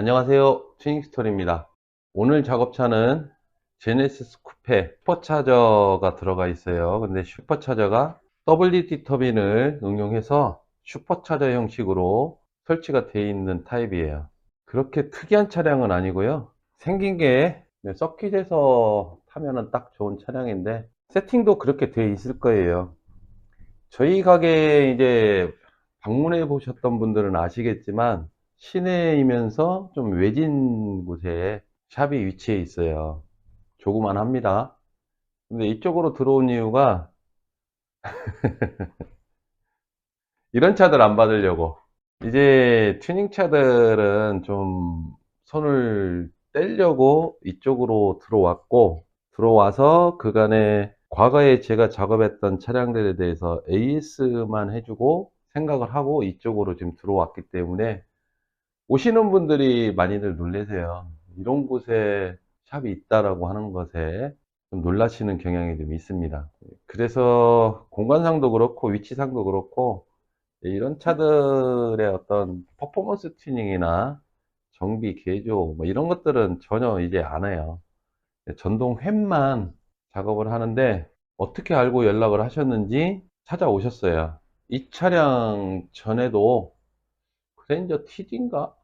안녕하세요. 튜닝스토리입니다. 오늘 작업차는 제네시스 쿠페 슈퍼차저가 들어가 있어요. 근데 슈퍼차저가 WD 터빈을 응용해서 슈퍼차저 형식으로 설치가 되어 있는 타입이에요. 그렇게 특이한 차량은 아니고요. 생긴 게 서킷에서 타면은 딱 좋은 차량인데 세팅도 그렇게 되어 있을 거예요. 저희 가게에 이제 방문해 보셨던 분들은 아시겠지만 시내이면서 좀 외진 곳에 샵이 위치해 있어요. 조그만합니다. 근데 이쪽으로 들어온 이유가 이런 차들 안 받으려고. 이제 튜닝 차들은 좀 손을 떼려고 이쪽으로 들어왔고, 들어와서 그간에 과거에 제가 작업했던 차량들에 대해서 AS만 해주고 생각을 하고 이쪽으로 지금 들어왔기 때문에 오시는 분들이 많이들 놀라세요. 이런 곳에 샵이 있다라고 하는 것에 좀 놀라시는 경향이 좀 있습니다. 그래서 공간상도 그렇고 위치상도 그렇고 이런 차들의 어떤 퍼포먼스 튜닝이나 정비 개조 뭐 이런 것들은 전혀 이제 안 해요. 전동 휠만 작업을 하는데 어떻게 알고 연락을 하셨는지 찾아오셨어요. 이 차량 전에도 그랜저 TD인가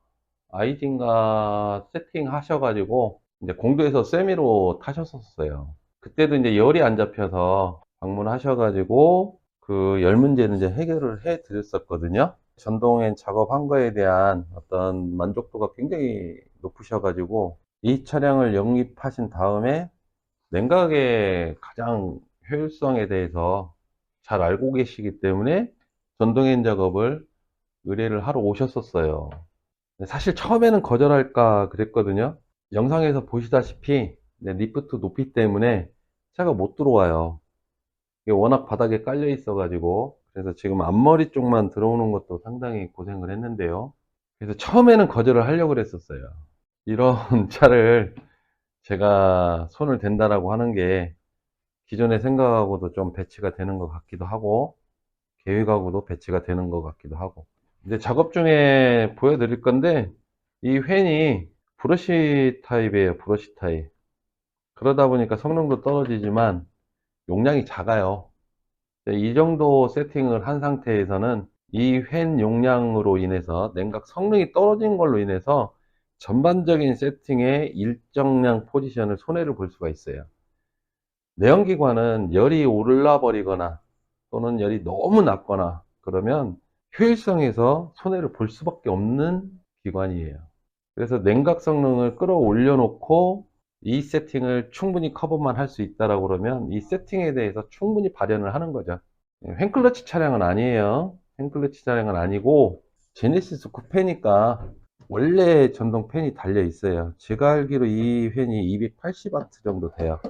아이딘가 세팅 하셔가지고 이제 공도에서 세미로 타셨었어요. 그때도 이제 열이 안 잡혀서 방문하셔가지고 그 열 문제는 이제 해결을 해 드렸었거든요. 전동엔 작업한 거에 대한 어떤 만족도가 굉장히 높으셔가지고 이 차량을 영입하신 다음에 냉각의 가장 효율성에 대해서 잘 알고 계시기 때문에 전동엔 작업을 의뢰를 하러 오셨었어요. 사실 처음에는 거절할까 그랬거든요. 영상에서 보시다시피 리프트 높이 때문에 차가 못 들어와요. 이게 워낙 바닥에 깔려 있어 가지고 그래서 지금 앞머리 쪽만 들어오는 것도 상당히 고생을 했는데요. 그래서 처음에는 거절을 하려고 그랬었어요. 이런 차를 제가 손을 댄다라고 하는 게 기존의 생각하고도 좀 배치가 되는 것 같기도 하고 계획하고도 배치가 되는 것 같기도 하고 이제 작업 중에 보여드릴 건데 이 팬이 브러쉬 타입이에요. 브러쉬 타입. 그러다 보니까 성능도 떨어지지만 용량이 작아요. 이 정도 세팅을 한 상태에서는 이 팬 용량으로 인해서 냉각 성능이 떨어진 걸로 인해서 전반적인 세팅의 일정량 포지션을 손해를 볼 수가 있어요. 내연기관은 열이 올라 버리거나 또는 열이 너무 낮거나 그러면 효율성에서 손해를 볼 수밖에 없는 기관이에요. 그래서 냉각 성능을 끌어올려 놓고 이 세팅을 충분히 커버만 할 수 있다라고 그러면 이 세팅에 대해서 충분히 발현을 하는 거죠. 횡클러치 차량은 아니에요. 횡클러치 차량은 아니고 제네시스 쿠페니까 원래 전동 팬이 달려 있어요. 제가 알기로 이 팬이 280W 정도 돼요.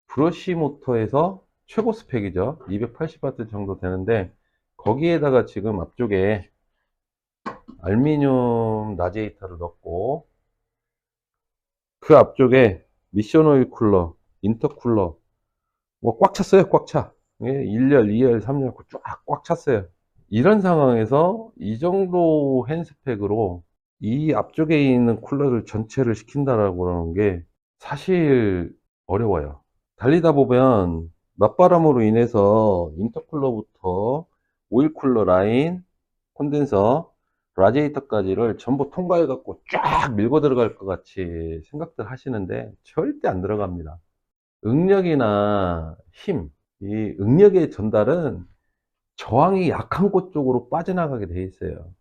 브러쉬 모터에서 최고 스펙이죠. 280W 정도 되는데 거기에다가 지금 앞쪽에 알루미늄 라지에이터를 넣고 그 앞쪽에 미션 오일 쿨러, 인터쿨러 뭐 꽉 찼어요. 꽉 차. 예, 1열, 2열, 3열 쫙 꽉 찼어요. 이런 상황에서 이 정도 핸스펙으로 이 앞쪽에 있는 쿨러를 전체를 시킨다라고 그러는 게 사실 어려워요. 달리다 보면 맞바람으로 인해서 인터쿨러부터 오일쿨러 라인, 콘덴서, 라디에이터까지를 전부 통과해 갖고 쫙 밀고 들어갈 것 같이 생각들 하시는데 절대 안 들어갑니다. 응력이나 힘, 이 응력의 전달은 저항이 약한 곳 쪽으로 빠져나가게 돼 있어요.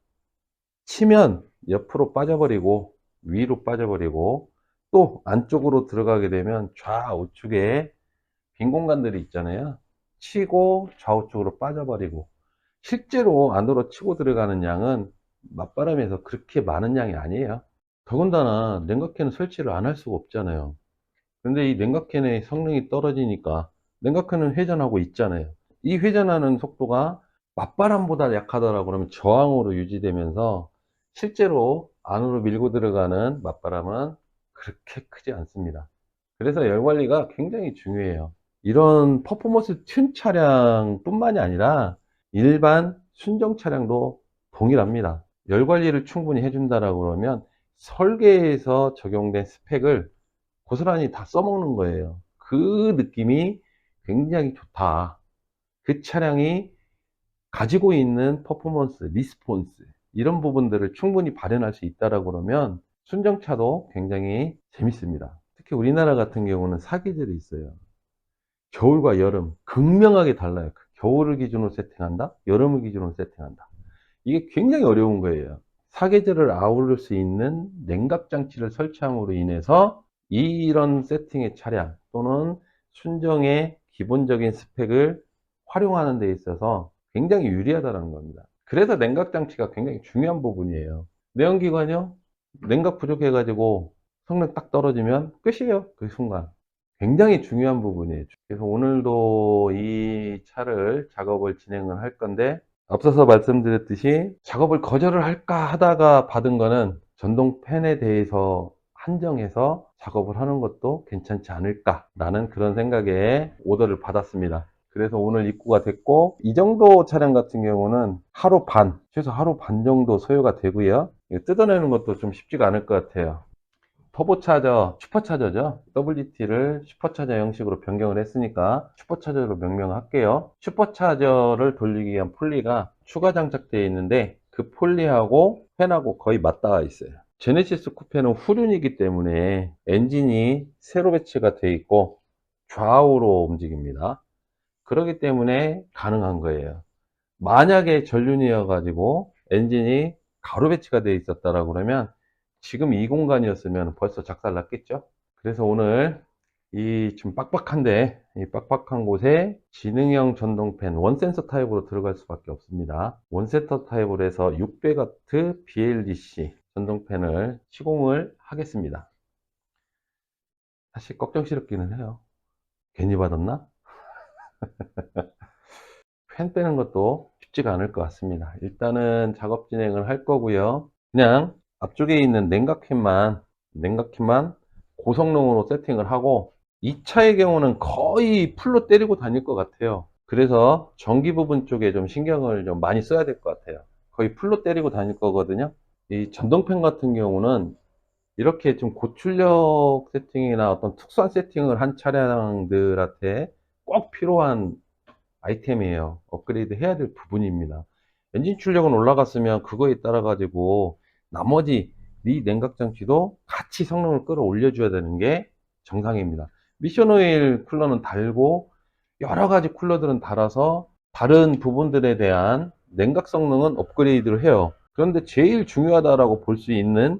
치면 옆으로 빠져버리고 위로 빠져버리고 또 안쪽으로 들어가게 되면 좌우측에 빈 공간들이 있잖아요. 치고 좌우측으로 빠져버리고 실제로 안으로 치고 들어가는 양은 맞바람에서 그렇게 많은 양이 아니에요. 더군다나 냉각캔은 설치를 안 할 수가 없잖아요. 근데 이 냉각캔의 성능이 떨어지니까 냉각캔은 회전하고 있잖아요. 이 회전하는 속도가 맞바람보다 약하다라고 그러면 저항으로 유지되면서 실제로 안으로 밀고 들어가는 맞바람은 그렇게 크지 않습니다. 그래서 열 관리가 굉장히 중요해요. 이런 퍼포먼스 튠 차량 뿐만이 아니라 일반 순정 차량도 동일합니다. 열 관리를 충분히 해준다라고 그러면 설계에서 적용된 스펙을 고스란히 다 써먹는 거예요. 그 느낌이 굉장히 좋다. 그 차량이 가지고 있는 퍼포먼스, 리스폰스 이런 부분들을 충분히 발현할 수 있다라고 그러면 순정차도 굉장히 재밌습니다. 특히 우리나라 같은 경우는 사계절이 있어요. 겨울과 여름 극명하게 달라요. 겨울을 기준으로 세팅한다, 여름을 기준으로 세팅한다. 이게 굉장히 어려운 거예요. 사계절을 아우를 수 있는 냉각 장치를 설치함으로 인해서 이런 세팅의 차량 또는 순정의 기본적인 스펙을 활용하는 데 있어서 굉장히 유리하다는 겁니다. 그래서 냉각 장치가 굉장히 중요한 부분이에요. 내연기관이요? 냉각 부족해 가지고 성능 딱 떨어지면 끝이에요. 그 순간. 굉장히 중요한 부분이에요. 그래서 오늘도 이 차를 작업을 진행을 할 건데, 앞서서 말씀드렸듯이 작업을 거절을 할까 하다가 받은 거는 전동 팬에 대해서 한정해서 작업을 하는 것도 괜찮지 않을까 라는 그런 생각에 오더를 받았습니다. 그래서 오늘 입고가 됐고, 이 정도 차량 같은 경우는 하루 반, 최소 하루 반 정도 소요가 되고요. 이거 뜯어내는 것도 좀 쉽지가 않을 것 같아요. 터보차저, 슈퍼차저죠. WT를 슈퍼차저 형식으로 변경을 했으니까 슈퍼차저로 명명할게요. 슈퍼차저를 돌리기 위한 폴리가 추가 장착되어 있는데 그 폴리하고 팬하고 거의 맞닿아 있어요. 제네시스 쿠페는 후륜이기 때문에 엔진이 세로 배치가 되어 있고 좌우로 움직입니다. 그렇기 때문에 가능한 거예요. 만약에 전륜이어 가지고 엔진이 가로 배치가 되어 있었다라고 그러면 지금 이 공간이었으면 벌써 작살 났겠죠. 그래서 오늘 이 좀 빡빡한데 이 빡빡한 곳에 지능형 전동팬 원센서 타입으로 들어갈 수밖에 없습니다. 원센서 타입으로 해서 600W BLDC 전동팬을 시공을 하겠습니다. 사실 걱정스럽기는 해요. 괜히 받았나? 팬 빼는 것도 쉽지가 않을 것 같습니다. 일단은 작업 진행을 할 거고요. 그냥 앞쪽에 있는 냉각캔만 고성능으로 세팅을 하고, 이 차의 경우는 거의 풀로 때리고 다닐 것 같아요. 그래서 전기 부분 쪽에 좀 신경을 좀 많이 써야 될 것 같아요. 거의 풀로 때리고 다닐 거거든요. 이 전동팬 같은 경우는 이렇게 좀 고출력 세팅이나 어떤 특수한 세팅을 한 차량들한테 꼭 필요한 아이템이에요. 업그레이드 해야 될 부분입니다. 엔진 출력은 올라갔으면 그거에 따라 가지고 나머지 이 냉각 장치도 같이 성능을 끌어올려 줘야 되는 게 정상입니다. 미션 오일 쿨러는 달고 여러 가지 쿨러들은 달아서 다른 부분들에 대한 냉각 성능은 업그레이드를 해요. 그런데 제일 중요하다라고 볼 수 있는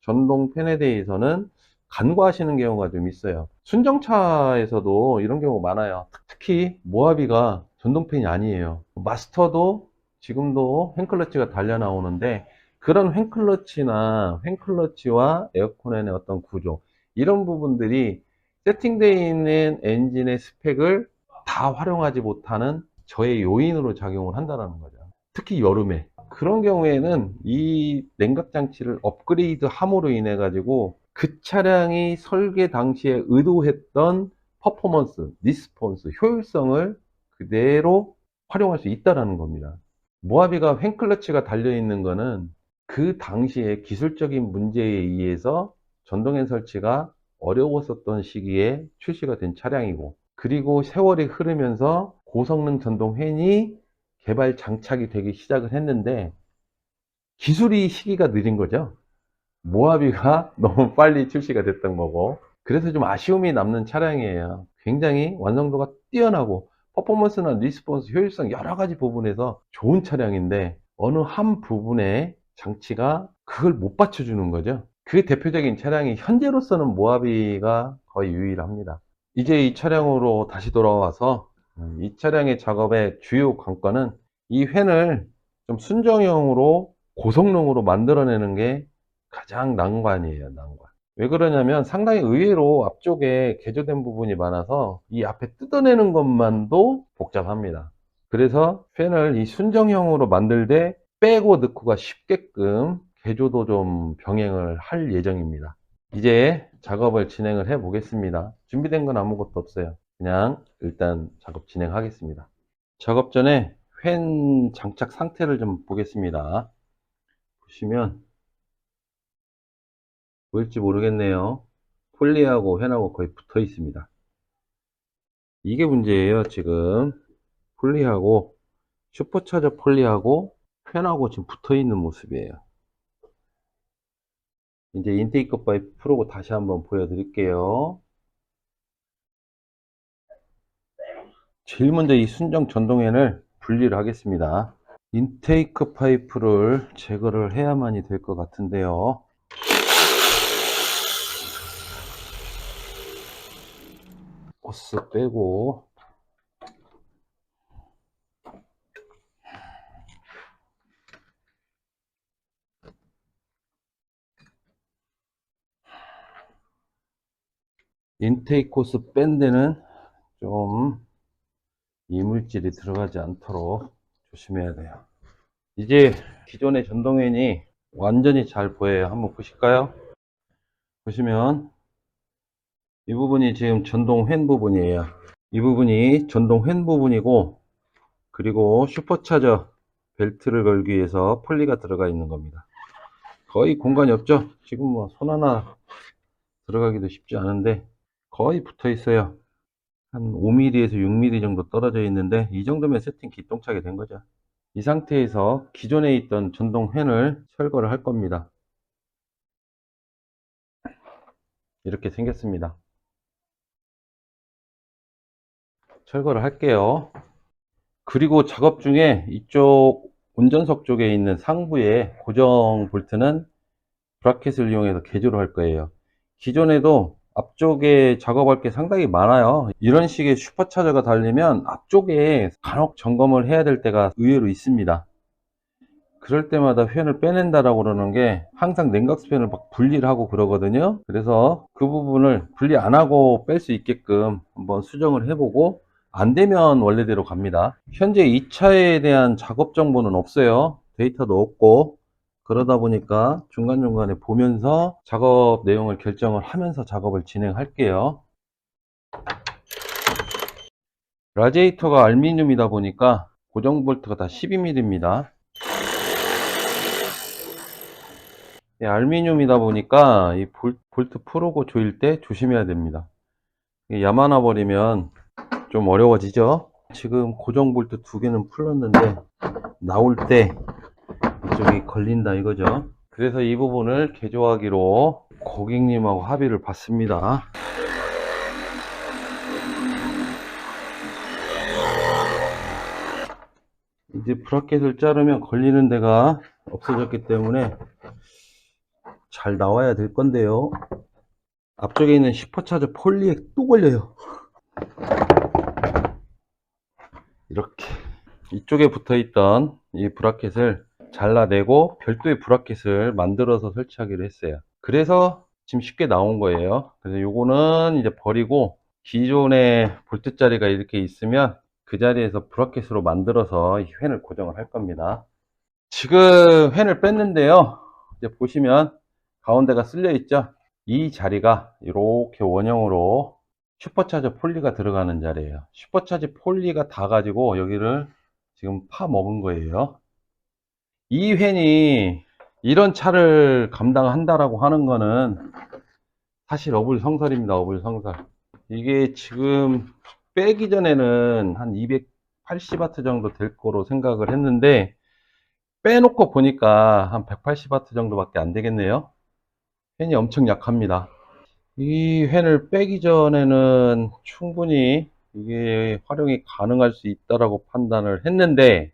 전동 팬에 대해서는 간과하시는 경우가 좀 있어요. 순정차에서도 이런 경우 많아요. 특히 모하비가 전동팬이 아니에요. 마스터도 지금도 횡클러치가 달려 나오는데, 그런 횡클러치나 횡클러치와 에어컨의 어떤 구조, 이런 부분들이 세팅되어 있는 엔진의 스펙을 다 활용하지 못하는 저의 요인으로 작용을 한다는 거죠. 특히 여름에 그런 경우에는 이 냉각 장치를 업그레이드 함으로 인해 가지고 그 차량이 설계 당시에 의도했던 퍼포먼스, 리스폰스, 효율성을 그대로 활용할 수 있다라는 겁니다. 모하비가 횡클러치가 달려 있는 거는 그 당시에 기술적인 문제에 의해서 전동엔 설치가 어려웠었던 시기에 출시가 된 차량이고, 그리고 세월이 흐르면서 고성능 전동팬이 개발 장착이 되기 시작을 했는데 기술이 시기가 느린 거죠. 모하비가 너무 빨리 출시가 됐던 거고, 그래서 좀 아쉬움이 남는 차량이에요. 굉장히 완성도가 뛰어나고 퍼포먼스나 리스폰스, 효율성 여러 가지 부분에서 좋은 차량인데 어느 한 부분에 장치가 그걸 못 받쳐주는 거죠. 그 대표적인 차량이 현재로서는 모하비가 거의 유일합니다. 이제 이 차량으로 다시 돌아와서 이 차량의 작업의 주요 관건은 이 팬을 좀 순정형으로 고성능으로 만들어내는 게 가장 난관이에요, 난관. 왜 그러냐면 상당히 의외로 앞쪽에 개조된 부분이 많아서 이 앞에 뜯어내는 것만도 복잡합니다. 그래서 팬을 이 순정형으로 만들 때 빼고 넣고가 쉽게끔 개조도 좀 병행을 할 예정입니다. 이제 작업을 진행을 해 보겠습니다. 준비된 건 아무것도 없어요. 그냥 일단 작업 진행하겠습니다. 작업 전에 팬 장착 상태를 좀 보겠습니다. 보시면 보일지 모르겠네요. 폴리하고 펜하고 거의 붙어 있습니다. 이게 문제예요. 지금 폴리하고 슈퍼차저 폴리하고 펜하고 지금 붙어 있는 모습이에요. 이제 인테이크 파이프 풀고 다시 한번 보여드릴게요. 제일 먼저 이 순정 전동엔을 분리를 하겠습니다. 인테이크 파이프를 제거를 해야만이 될 것 같은데요. 호스 빼고 인테이크 호스 뺀 데는 좀 이물질이 들어가지 않도록 조심해야 돼요. 이제 기존의 전동엔이 완전히 잘 보여요. 한번 보실까요? 보시면 이 부분이 지금 전동 펜 부분이에요. 이 부분이 전동 펜 부분이고, 그리고 슈퍼차저 벨트를 걸기 위해서 폴리가 들어가 있는 겁니다. 거의 공간이 없죠? 지금 뭐 손 하나 들어가기도 쉽지 않은데 거의 붙어 있어요. 한 5mm에서 6mm 정도 떨어져 있는데 이 정도면 세팅 기똥차게 된 거죠. 이 상태에서 기존에 있던 전동 펜을 철거를 할 겁니다. 이렇게 생겼습니다. 철거를 할게요. 그리고 작업 중에 이쪽 운전석 쪽에 있는 상부에 고정 볼트는 브라켓을 이용해서 개조를 할 거예요. 기존에도 앞쪽에 작업할 게 상당히 많아요. 이런 식의 슈퍼차저가 달리면 앞쪽에 간혹 점검을 해야 될 때가 의외로 있습니다. 그럴 때마다 펜을 빼낸다라고 그러는 게 항상 냉각수 펜을 막 분리를 하고 그러거든요. 그래서 그 부분을 분리 안 하고 뺄 수 있게끔 한번 수정을 해보고, 안 되면 원래대로 갑니다. 현재 이 차에 대한 작업 정보는 없어요. 데이터도 없고, 그러다 보니까 중간중간에 보면서 작업 내용을 결정을 하면서 작업을 진행할게요. 라디에이터가 알루미늄이다 보니까 고정 볼트가 다 12mm입니다. 알루미늄이다 보니까 이 볼트 풀고 조일 때 조심해야 됩니다. 야마나 버리면 좀 어려워지죠. 지금 고정 볼트 두 개는 풀었는데 나올 때 이쪽이 걸린다 이거죠. 그래서 이 부분을 개조하기로 고객님하고 합의를 봤습니다. 이제 브라켓을 자르면 걸리는 데가 없어졌기 때문에 잘 나와야 될 건데요. 앞쪽에 있는 슈퍼차저 폴리에 또 걸려요. 이렇게 이쪽에 붙어 있던 이 브라켓을 잘라내고 별도의 브라켓을 만들어서 설치하기로 했어요. 그래서 지금 쉽게 나온 거예요. 그래서 요거는 이제 버리고 기존의 볼트 자리가 이렇게 있으면 그 자리에서 브라켓으로 만들어서 이 펜을 고정을 할 겁니다. 지금 펜을 뺐는데요. 이제 보시면 가운데가 쓸려 있죠. 이 자리가 이렇게 원형으로 슈퍼차저 폴리가 들어가는 자리예요. 슈퍼차저 폴리가 다 가지고 여기를 지금 파 먹은 거예요. 이 펜이 이런 차를 감당한다라고 하는 거는 사실 어불성설입니다. 어불성설. 이게 지금 빼기 전에는 한 280W 정도 될 거로 생각을 했는데 빼놓고 보니까 한 180W 정도밖에 안 되겠네요. 펜이 엄청 약합니다. 이 펜을 빼기 전에는 충분히 이게 활용이 가능할 수 있다라고 판단을 했는데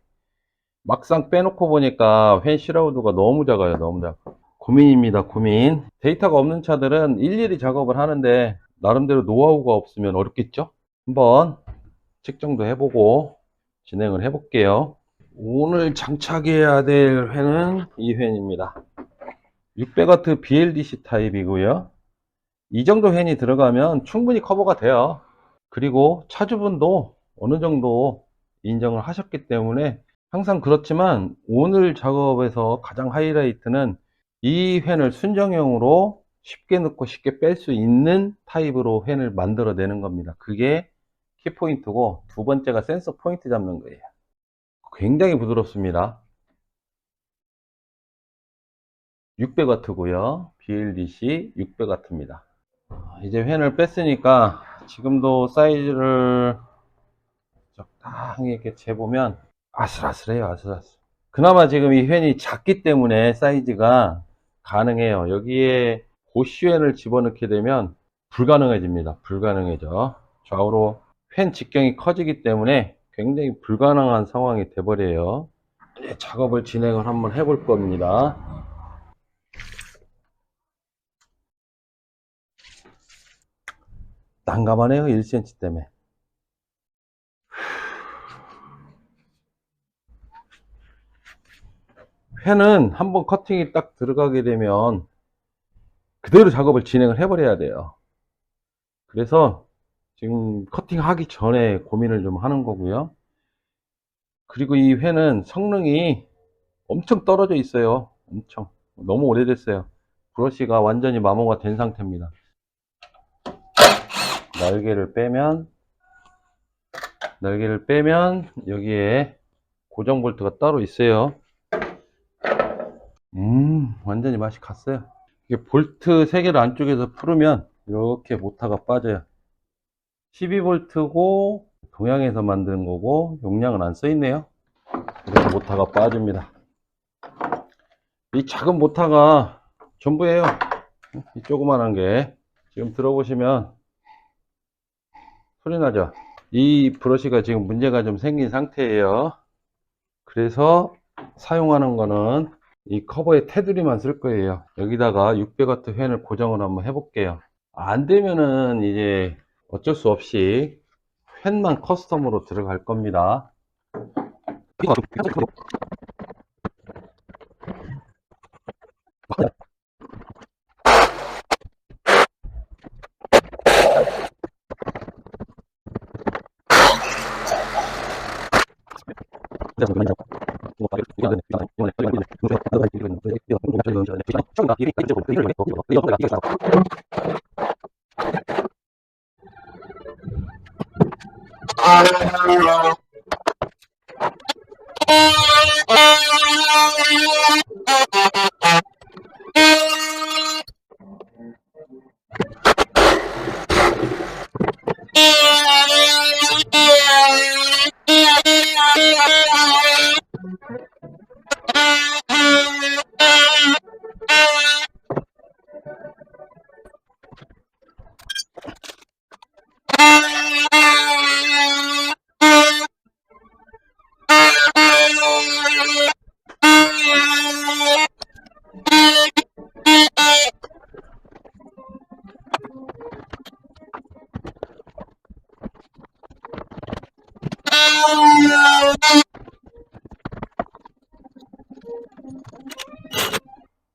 막상 빼놓고 보니까 펜 실하우드가 너무 작아요. 너무 작아. 고민입니다. 고민. 데이터가 없는 차들은 일일이 작업을 하는데 나름대로 노하우가 없으면 어렵겠죠? 한번 측정도 해보고 진행을 해볼게요. 오늘 장착해야 될 펜은 이 펜입니다. 600W BLDC 타입이고요. 이 정도 펜이 들어가면 충분히 커버가 돼요. 그리고 차주분도 어느 정도 인정을 하셨기 때문에 항상 그렇지만 오늘 작업에서 가장 하이라이트는 이 펜을 순정형으로 쉽게 넣고 쉽게 뺄 수 있는 타입으로 펜을 만들어내는 겁니다. 그게 키포인트고, 두 번째가 센서 포인트 잡는 거예요. 굉장히 부드럽습니다. 600W고요. BLDC 600W입니다. 이제 팬을 뺐으니까 지금도 사이즈를 적당히 이렇게 재보면 아슬아슬해요. 아슬아슬. 그나마 지금 이 팬이 작기 때문에 사이즈가 가능해요. 여기에 보쉬팬을 집어넣게 되면 불가능해집니다. 불가능해져. 좌우로 팬 직경이 커지기 때문에 굉장히 불가능한 상황이 돼버려요. 이제 작업을 진행을 한번 해볼 겁니다. 난감하네요. 1cm 때문에. 팬은 한번 커팅이 딱 들어가게 되면 그대로 작업을 진행을 해버려야 돼요. 그래서 지금 커팅하기 전에 고민을 좀 하는 거고요. 그리고 이 팬은 성능이 엄청 떨어져 있어요. 엄청. 너무 오래됐어요. 브러쉬가 완전히 마모가 된 상태입니다. 날개를 빼면 여기에 고정 볼트가 따로 있어요. 완전히 맛이 갔어요. 이게 볼트 3개를 안쪽에서 풀으면 이렇게 모터가 빠져요. 12V고 동양에서 만든 거고 용량은 안 써 있네요. 그래서 모터가 빠집니다. 이 작은 모터가 전부예요. 이 조그만한 게 지금 들어보시면 소리 나죠? 이 브러쉬가 지금 문제가 좀 생긴 상태예요. 그래서 사용하는 거는 이 커버에 테두리만 쓸 거예요. 여기다가 600W 팬을 고정을 한번 해볼게요. 안 되면은 이제 어쩔 수 없이 팬만 커스텀으로 들어갈 겁니다.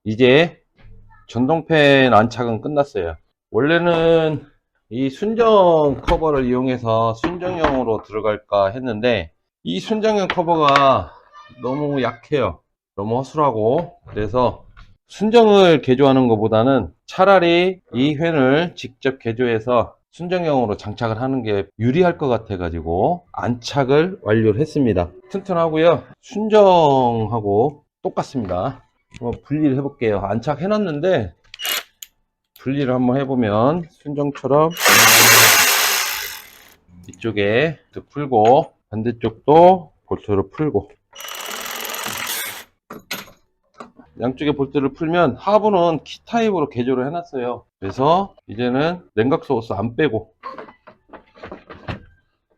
이제 전동팬 안착은 끝났어요. 원래는 이 순정 커버를 이용해서 순정형으로 들어갈까 했는데 이 순정형 커버가 너무 약해요. 너무 허술하고. 그래서 순정을 개조하는 것보다는 차라리 이 팬을 직접 개조해서 순정형으로 장착을 하는 게 유리할 것 같아 가지고 안착을 완료를 했습니다. 튼튼하고요. 순정하고 똑같습니다. 한번 분리를 해볼게요. 안착해 놨는데 분리를 한번 해보면 순정처럼 이쪽에 풀고 반대쪽도 볼트를 풀고 양쪽에 볼트를 풀면 하부는 키 타입으로 개조를 해놨어요. 그래서 이제는 냉각 소스 안 빼고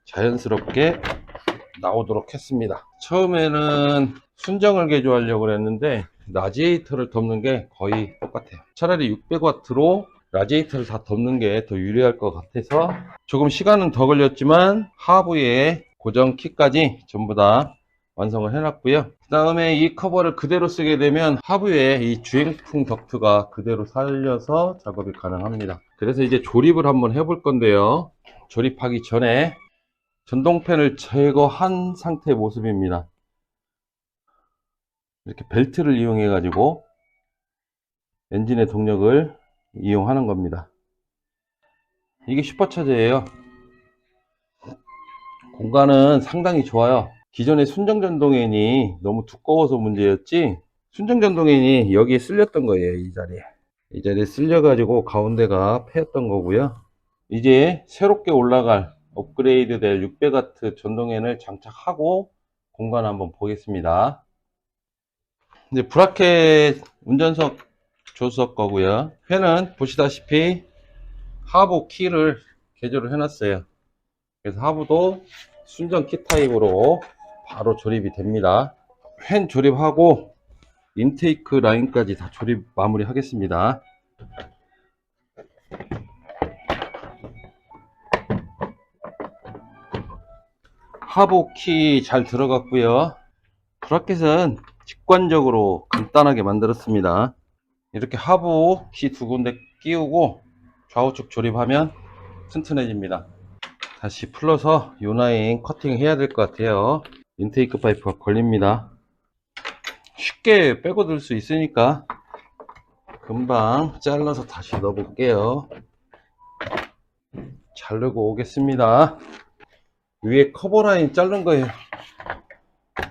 자연스럽게 나오도록 했습니다. 처음에는 순정을 개조하려고 했는데 라지에이터를 덮는 게 거의 똑같아요. 차라리 600W로 라지에이터를 다 덮는 게 더 유리할 것 같아서 조금 시간은 더 걸렸지만 하부에 고정 키까지 전부 다 완성을 해놨고요. 그 다음에 이 커버를 그대로 쓰게 되면 하부에 이 주행풍 덕트가 그대로 살려서 작업이 가능합니다. 그래서 이제 조립을 한번 해볼 건데요. 조립하기 전에 전동팬을 제거한 상태의 모습입니다. 이렇게 벨트를 이용해 가지고 엔진의 동력을 이용하는 겁니다. 이게 슈퍼차저예요. 공간은 상당히 좋아요. 기존의 순정 전동엔이 너무 두꺼워서 문제였지 순정 전동인이 여기에 쓸렸던 거예요. 이 자리에 쓸려 가지고 가운데가 패였던 거고요. 이제 새롭게 올라갈 업그레이드 될 600W 전동엔을 장착하고 공간 한번 보겠습니다. 이제 브라켓 운전석 조수석 거고요. 펜은 보시다시피 하부 키를 개조를 해놨어요. 그래서 하부도 순정 키 타입으로 바로 조립이 됩니다. 펜 조립하고 인테이크 라인까지 다 조립 마무리 하겠습니다. 하부 키 잘 들어갔고요. 브라켓은 직관적으로 간단하게 만들었습니다. 이렇게 하부 키 두 군데 끼우고 좌우측 조립하면 튼튼해집니다. 다시 풀러서 요 라인 커팅 해야 될 것 같아요. 인테이크 파이프가 걸립니다. 쉽게 빼고 들 수 있으니까 금방 잘라서 다시 넣어 볼게요. 자르고 오겠습니다. 위에 커버 라인 자른 거예요.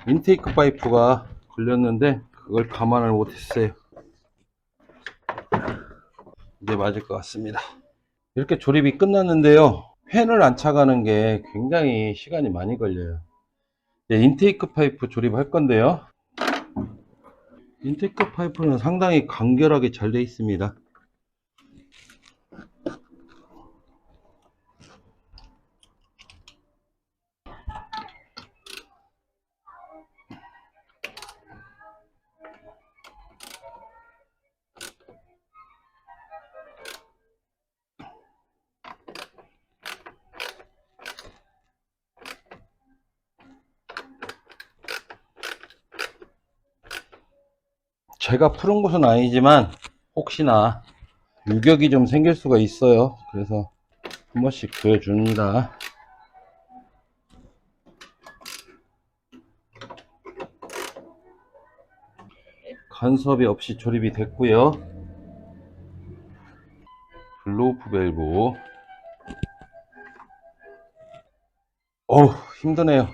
인테이크 파이프가 걸렸는데 그걸 감안을 못했어요. 이제 맞을 것 같습니다. 이렇게 조립이 끝났는데요. 펜을 안착하는 게 굉장히 시간이 많이 걸려요. 인테이크 파이프 조립할 건데요. 인테이크 파이프는 상당히 간결하게 잘 되어 있습니다. 제가 푸른 곳은 아니지만 혹시나 유격이 좀 생길 수가 있어요. 그래서 한 번씩 보여줍니다. 간섭이 없이 조립이 됐고요. 블로우프 밸브. 어우, 힘드네요.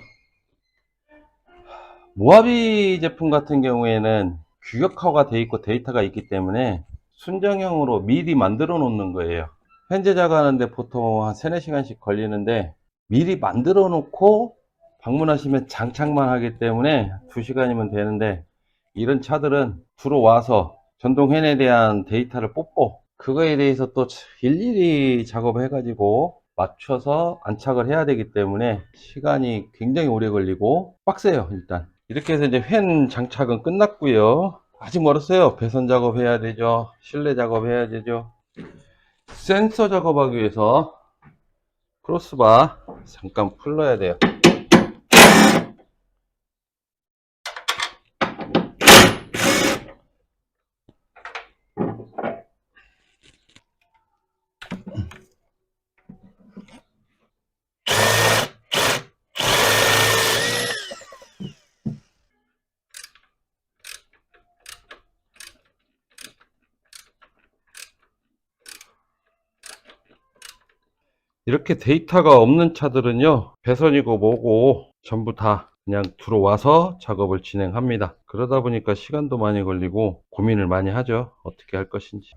모하비 제품 같은 경우에는 규격화가 돼 있고 데이터가 있기 때문에 순정형으로 미리 만들어 놓는 거예요. 현재 작업하는데 보통 한 3, 4시간씩 걸리는데 미리 만들어 놓고 방문하시면 장착만 하기 때문에 2시간이면 되는데, 이런 차들은 들어와서 전동현에 대한 데이터를 뽑고 그거에 대해서 또 일일이 작업해 가지고 맞춰서 안착을 해야 되기 때문에 시간이 굉장히 오래 걸리고 빡세요. 일단 이렇게 해서 이제 펜 장착은 끝났고요. 아직 멀었어요. 배선 작업해야 되죠. 실내 작업해야 되죠. 센서 작업하기 위해서 크로스바 잠깐 풀러야 돼요. 이렇게 데이터가 없는 차들은요, 배선이고 뭐고 전부 다 그냥 들어와서 작업을 진행합니다. 그러다 보니까 시간도 많이 걸리고 고민을 많이 하죠. 어떻게 할 것인지.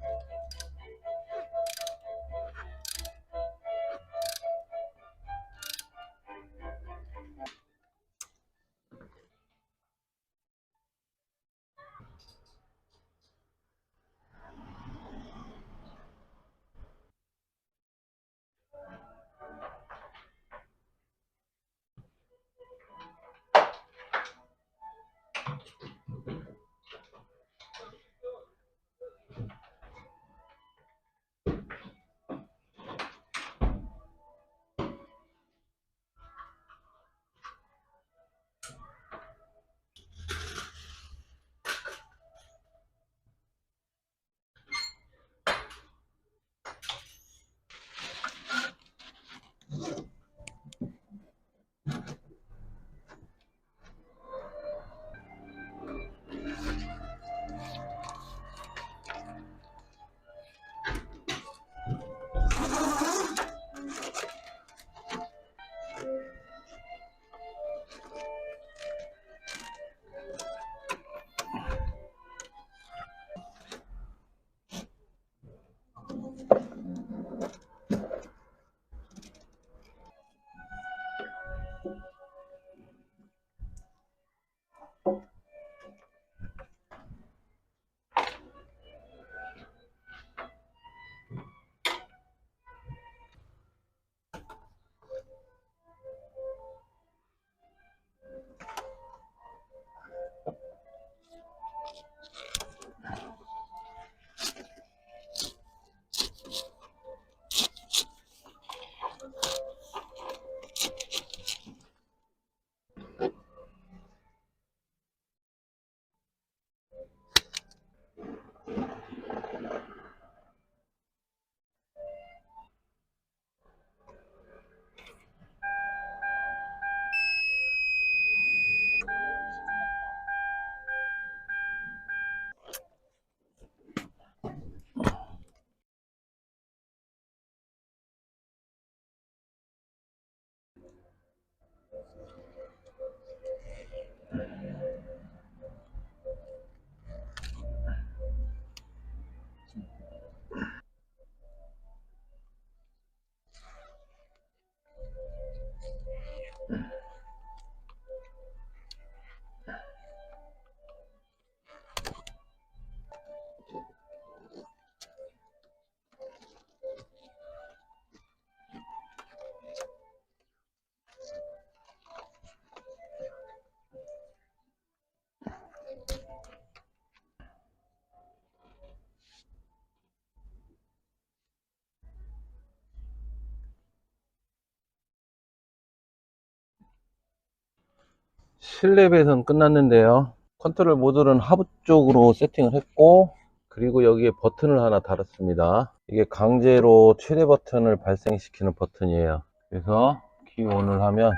실내 배선 끝났는데요. 컨트롤 모듈은 하부 쪽으로 세팅을 했고, 그리고 여기에 버튼을 하나 달았습니다. 이게 강제로 최대 버튼을 발생시키는 버튼이에요. 그래서 키 온을 하면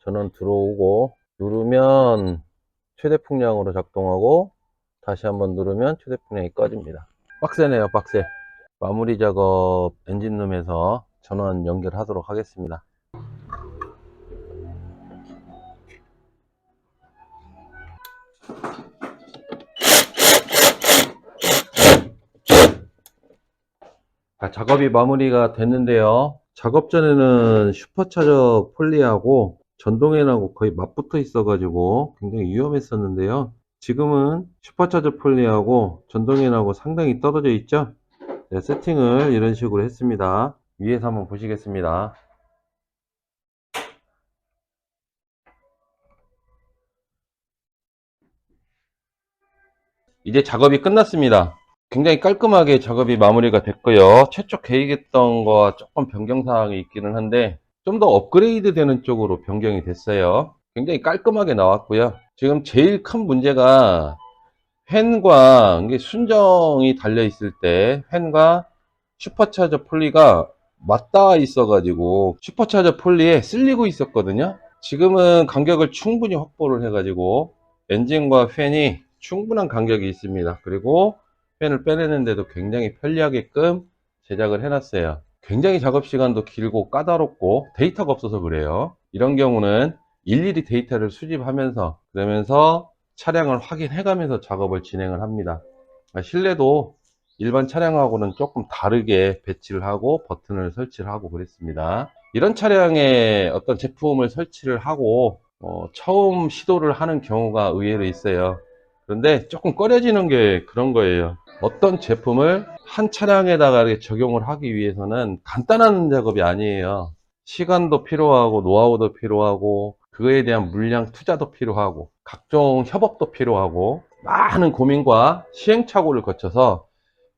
전원 들어오고, 누르면 최대 풍량으로 작동하고, 다시 한번 누르면 최대 풍량이 꺼집니다. 빡세네요, 빡세. 마무리 작업 엔진룸에서 전원 연결하도록 하겠습니다. 작업이 마무리가 됐는데요. 작업 전에는 슈퍼차저 폴리하고 전동엔하고 거의 맞붙어 있어 가지고 굉장히 위험했었는데요. 지금은 슈퍼차저 폴리하고 전동엔하고 상당히 떨어져 있죠. 세팅을 이런 식으로 했습니다. 위에서 한번 보시겠습니다. 이제 작업이 끝났습니다. 굉장히 깔끔하게 작업이 마무리가 됐고요. 최초 계획했던 거와 조금 변경사항이 있기는 한데 좀 더 업그레이드 되는 쪽으로 변경이 됐어요. 굉장히 깔끔하게 나왔고요. 지금 제일 큰 문제가 팬과 이게 순정이 달려 있을 때 팬과 슈퍼차저 폴리가 맞닿아 있어 가지고 슈퍼차저 폴리에 쓸리고 있었거든요. 지금은 간격을 충분히 확보를 해 가지고 엔진과 팬이 충분한 간격이 있습니다. 그리고 팬을 빼내는데도 굉장히 편리하게끔 제작을 해놨어요. 굉장히 작업 시간도 길고 까다롭고 데이터가 없어서 그래요. 이런 경우는 일일이 데이터를 수집하면서 그러면서 차량을 확인해 가면서 작업을 진행을 합니다. 실내도 일반 차량하고는 조금 다르게 배치를 하고 버튼을 설치를 하고 그랬습니다. 이런 차량에 어떤 제품을 설치를 하고 처음 시도를 하는 경우가 의외로 있어요. 그런데 조금 꺼려지는 게 그런 거예요. 어떤 제품을 한 차량에다가 이렇게 적용을 하기 위해서는 간단한 작업이 아니에요. 시간도 필요하고 노하우도 필요하고 그거에 대한 물량 투자도 필요하고 각종 협업도 필요하고 많은 고민과 시행착오를 거쳐서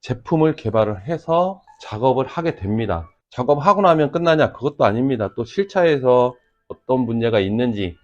제품을 개발을 해서 작업을 하게 됩니다. 작업하고 나면 끝나냐? 그것도 아닙니다. 또 실차에서 어떤 문제가 있는지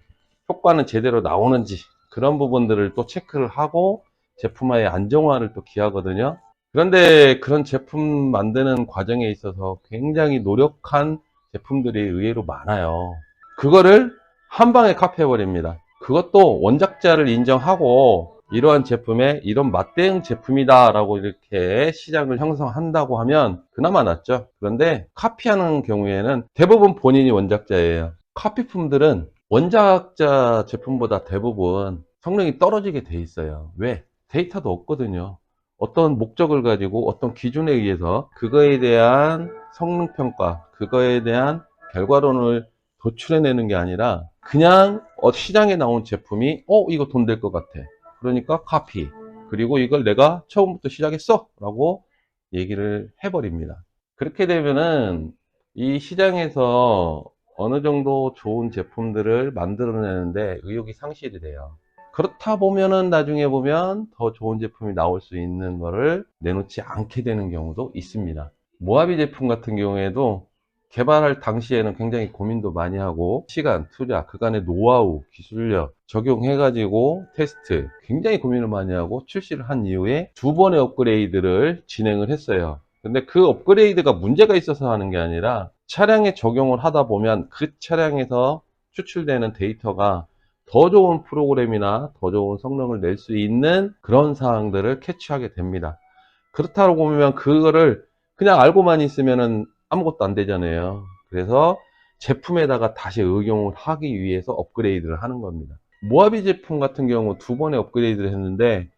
효과는 제대로 나오는지 그런 부분들을 또 체크를 하고 제품화의 안정화를 또 기하거든요. 그런데 그런 제품 만드는 과정에 있어서 굉장히 노력한 제품들이 의외로 많아요. 그거를 한 방에 카피해버립니다. 그것도 원작자를 인정하고 이러한 제품에 이런 맞대응 제품이다 라고 이렇게 시장을 형성한다고 하면 그나마 낫죠. 그런데 카피하는 경우에는 대부분 본인이 원작자예요. 카피품들은 원작자 제품보다 대부분 성능이 떨어지게 돼 있어요. 왜? 데이터도 없거든요. 어떤 목적을 가지고 어떤 기준에 의해서 그거에 대한 성능 평가, 그거에 대한 결과론을 도출해내는 게 아니라 그냥 시장에 나온 제품이 이거 돈 될 것 같아. 그러니까 카피. 그리고 이걸 내가 처음부터 시작했어 라고 얘기를 해버립니다. 그렇게 되면은 이 시장에서 어느 정도 좋은 제품들을 만들어내는데 의욕이 상실이 돼요. 그렇다 보면은 나중에 보면 더 좋은 제품이 나올 수 있는 거를 내놓지 않게 되는 경우도 있습니다. 모하비 제품 같은 경우에도 개발할 당시에는 굉장히 고민도 많이 하고 시간, 투자, 그간의 노하우, 기술력 적용해 가지고 테스트 굉장히 고민을 많이 하고 출시를 한 이후에 2번의 업그레이드를 진행을 했어요. 근데 그 업그레이드가 문제가 있어서 하는 게 아니라 차량에 적용을 하다 보면 그 차량에서 추출되는 데이터가 더 좋은 프로그램이나 더 좋은 성능을 낼 수 있는 그런 사항들을 캐치하게 됩니다. 그렇다고 보면 그거를 그냥 알고만 있으면은 아무것도 안 되잖아요. 그래서 제품에다가 다시 응용을 하기 위해서 업그레이드를 하는 겁니다. 모하비 제품 같은 경우 2번의 업그레이드를 했는데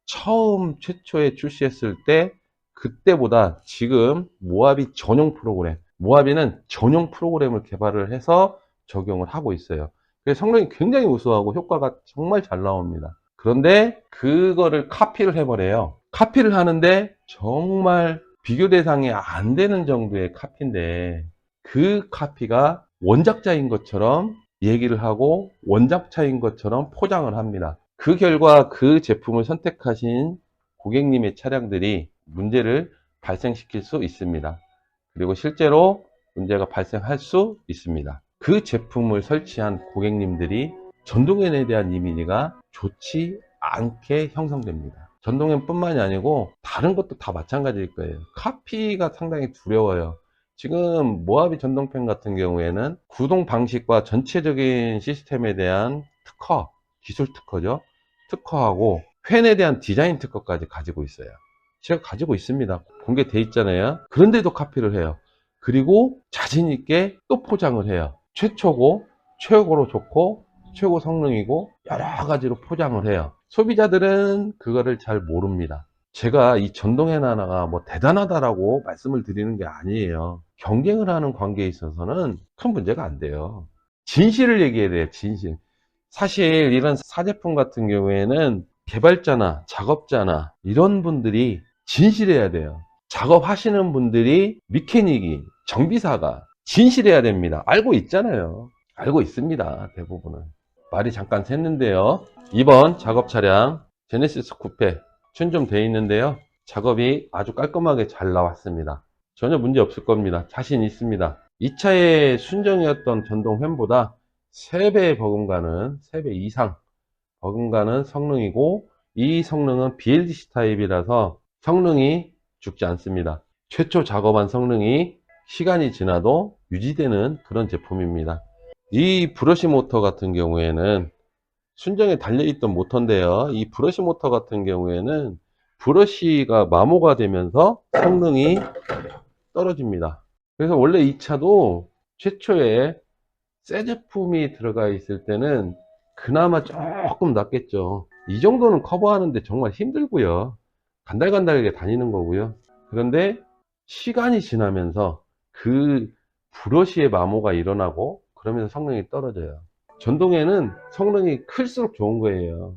처음 최초에 출시했을 때 그때보다 지금 모하비 전용 프로그램, 모하비는 전용 프로그램을 개발을 해서 적용을 하고 있어요. 그래서 성능이 굉장히 우수하고 효과가 정말 잘 나옵니다. 그런데 그거를 카피를 해버려요. 카피를 하는데 정말 비교 대상이 안 되는 정도의 카피인데 그 카피가 원작자인 것처럼 얘기를 하고 원작자인 것처럼 포장을 합니다. 그 결과 그 제품을 선택하신 고객님의 차량들이 문제를 발생시킬 수 있습니다. 그리고 실제로 문제가 발생할 수 있습니다. 그 제품을 설치한 고객님들이 전동엔에 대한 이미지가 좋지 않게 형성됩니다. 전동엔 뿐만이 아니고 다른 것도 다 마찬가지일 거예요. 카피가 상당히 두려워요. 지금 모하비 전동팬 같은 경우에는 구동 방식과 전체적인 시스템에 대한 특허, 기술 특허죠. 특허하고 팬에 대한 디자인 특허까지 가지고 있어요. 제가 가지고 있습니다. 공개돼 있잖아요. 그런데도 카피를 해요. 그리고 자신 있게 또 포장을 해요. 최초고 최고로 좋고 최고 성능이고 여러 가지로 포장을 해요. 소비자들은 그거를 잘 모릅니다. 제가 이 전동엔 하나가 뭐 대단하다라고 말씀을 드리는 게 아니에요. 경쟁을 하는 관계에 있어서는 큰 문제가 안 돼요. 진실을 얘기해야 돼요. 진실. 사실 이런 사제품 같은 경우에는 개발자나 작업자나 이런 분들이 진실해야 돼요. 작업하시는 분들이 미케닉이, 정비사가 진실해야 됩니다. 알고 있잖아요. 알고 있습니다. 대부분은. 말이 잠깐 샜는데요. 이번 작업 차량 제네시스 쿠페 춘좀 되어 있는데요. 작업이 아주 깔끔하게 잘 나왔습니다. 전혀 문제 없을 겁니다. 자신 있습니다. 이 차의 순정이었던 전동 휠보다 3배 버금가는, 3배 이상 버금가는 성능이고, 이 성능은 BLDC 타입이라서 성능이 죽지 않습니다. 최초 작업한 성능이 시간이 지나도 유지되는 그런 제품입니다. 이 브러쉬 모터 같은 경우에는 순정에 달려있던 모터인데요. 이 브러쉬 모터 같은 경우에는 브러쉬가 마모가 되면서 성능이 떨어집니다. 그래서 원래 이 차도 최초에 새 제품이 들어가 있을 때는 그나마 조금 낫겠죠. 이 정도는 커버하는데 정말 힘들고요. 간달간달하게 다니는 거고요. 그런데 시간이 지나면서 그 브러쉬의 마모가 일어나고 그러면서 성능이 떨어져요. 전동에는 성능이 클수록 좋은 거예요.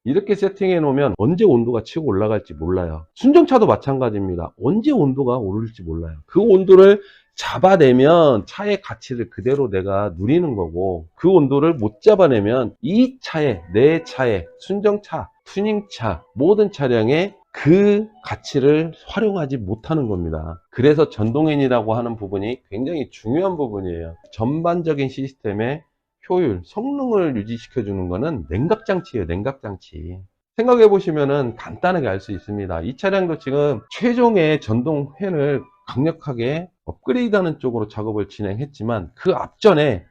이렇게 세팅해 놓으면 언제 온도가 치고 올라갈지 몰라요. 순정차도 마찬가지입니다. 언제 온도가 오를지 몰라요. 그 온도를 잡아내면 차의 가치를 그대로 내가 누리는 거고, 그 온도를 못 잡아내면 이 차에, 내 차에, 순정차, 튜닝차, 모든 차량에 그 가치를 활용하지 못하는 겁니다. 그래서 전동엔이라고 하는 부분이 굉장히 중요한 부분이에요. 전반적인 시스템의 효율, 성능을 유지시켜 주는 거는 냉각장치예요. 냉각장치. 생각해 보시면은 간단하게 알 수 있습니다. 이 차량도 지금 최종의 전동 팬을 강력하게 업그레이드하는 쪽으로 작업을 진행했지만, 그 앞전에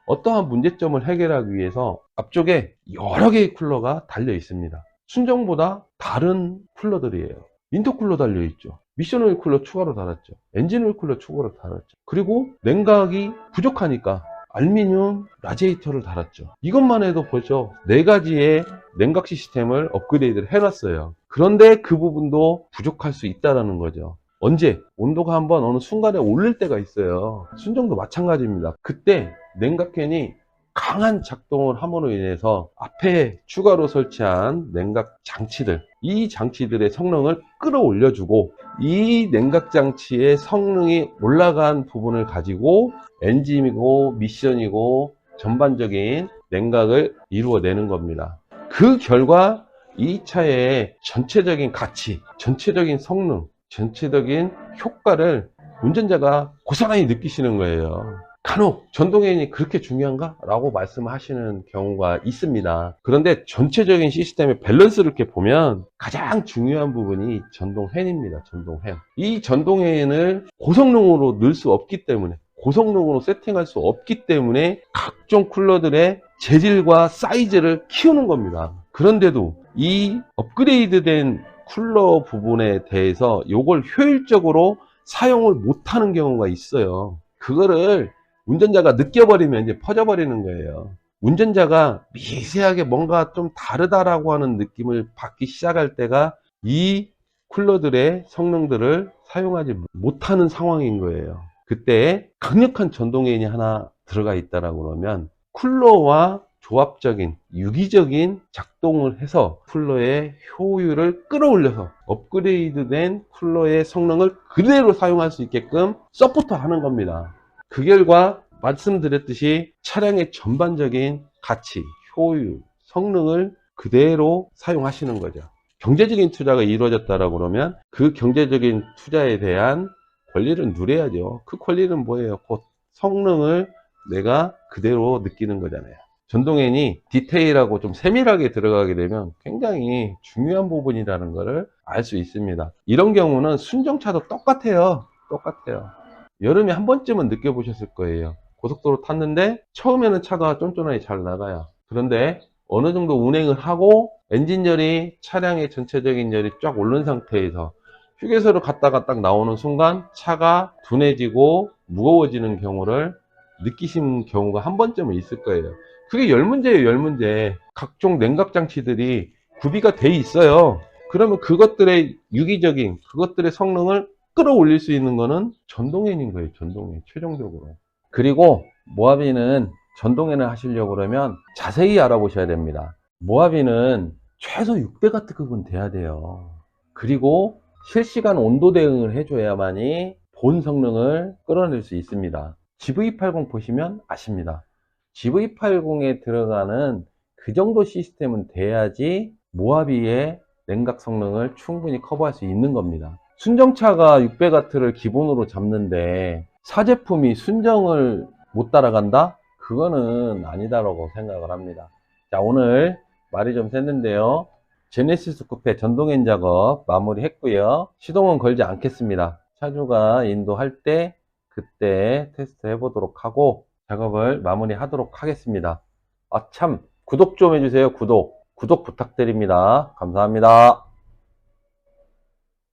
어떠한 문제점을 해결하기 위해서 앞쪽에 여러 개의 쿨러가 달려 있습니다. 순정보다 다른 쿨러들이에요. 인터쿨러 달려 있죠. 미션 오일 쿨러 추가로 달았죠. 엔진 오일 쿨러 추가로 달았죠. 그리고 냉각이 부족하니까 알루미늄 라디에이터를 달았죠. 이것만 해도 벌써 4가지의 냉각 시스템을 업그레이드를 해놨어요. 그런데 그 부분도 부족할 수 있다는 거죠. 언제? 온도가 한번 어느 순간에 오를 때가 있어요. 순정도 마찬가지입니다. 그때 냉각팬이 강한 작동을 함으로 인해서 앞에 추가로 설치한 냉각 장치들, 이 장치들의 성능을 끌어올려주고, 이 냉각 장치의 성능이 올라간 부분을 가지고 엔진이고 미션이고 전반적인 냉각을 이루어내는 겁니다. 그 결과 이 차의 전체적인 가치, 전체적인 성능, 전체적인 효과를 운전자가 고스란히 느끼시는 거예요. 간혹 전동엔이 그렇게 중요한가? 라고 말씀하시는 경우가 있습니다. 그런데 전체적인 시스템의 밸런스를 이렇게 보면 가장 중요한 부분이 전동엔입니다. 전동엔. 이 전동엔을 고성능으로 넣을 수 없기 때문에, 고성능으로 세팅할 수 없기 때문에 각종 쿨러들의 재질과 사이즈를 키우는 겁니다. 그런데도 이 업그레이드된 쿨러 부분에 대해서 이걸 효율적으로 사용을 못하는 경우가 있어요. 그거를 운전자가 느껴버리면 이제 퍼져버리는 거예요. 운전자가 미세하게 뭔가 좀 다르다라고 하는 느낌을 받기 시작할 때가 이 쿨러들의 성능들을 사용하지 못하는 상황인 거예요. 그때 강력한 전동엔이 하나 들어가 있다라고 그러면 쿨러와 조합적인 유기적인 작동을 해서 쿨러의 효율을 끌어올려서 업그레이드된 쿨러의 성능을 그대로 사용할 수 있게끔 서포트하는 겁니다. 그 결과 말씀드렸듯이 차량의 전반적인 가치, 효율, 성능을 그대로 사용하시는 거죠. 경제적인 투자가 이루어졌다라고 그러면 그 경제적인 투자에 대한 권리를 누려야죠. 그 권리는 뭐예요? 곧 성능을 내가 그대로 느끼는 거잖아요. 전동엔이 디테일하고 좀 세밀하게 들어가게 되면 굉장히 중요한 부분이라는 것을 알 수 있습니다. 이런 경우는 순정차도 똑같아요. 똑같아요. 여름에 한 번쯤은 느껴보셨을 거예요. 고속도로 탔는데 처음에는 차가 쫀쫀하게 잘 나가요. 그런데 어느 정도 운행을 하고 엔진열이, 차량의 전체적인 열이 쫙 오른 상태에서 휴게소를 갔다가 딱 나오는 순간 차가 둔해지고 무거워지는 경우를 느끼신 경우가 한 번쯤은 있을 거예요. 그게 열 문제예요, 열 문제. 각종 냉각 장치들이 구비가 돼 있어요. 그러면 그것들의 유기적인 그것들의 성능을 끌어올릴 수 있는 거는 전동엔인 거예요, 전동엔. 최종적으로. 그리고 모하비는 전동엔을 하시려고 그러면 자세히 알아보셔야 됩니다. 모하비는 최소 600W급은 돼야 돼요. 그리고 실시간 온도 대응을 해줘야만이 본 성능을 끌어낼 수 있습니다. GV80 보시면 아십니다. GV80에 들어가는 그 정도 시스템은 돼야지 모하비의 냉각 성능을 충분히 커버할 수 있는 겁니다. 순정차가 600W를 기본으로 잡는데 사제품이 순정을 못 따라간다? 그거는 아니다라고 생각을 합니다. 자, 오늘 말이 좀 샜는데요. 제네시스 쿠페 전동엔 작업 마무리 했고요. 시동은 걸지 않겠습니다. 차주가 인도할 때 그때 테스트 해보도록 하고 작업을 마무리 하도록 하겠습니다. 아, 참, 구독 좀 해주세요. 구독 부탁드립니다. 감사합니다.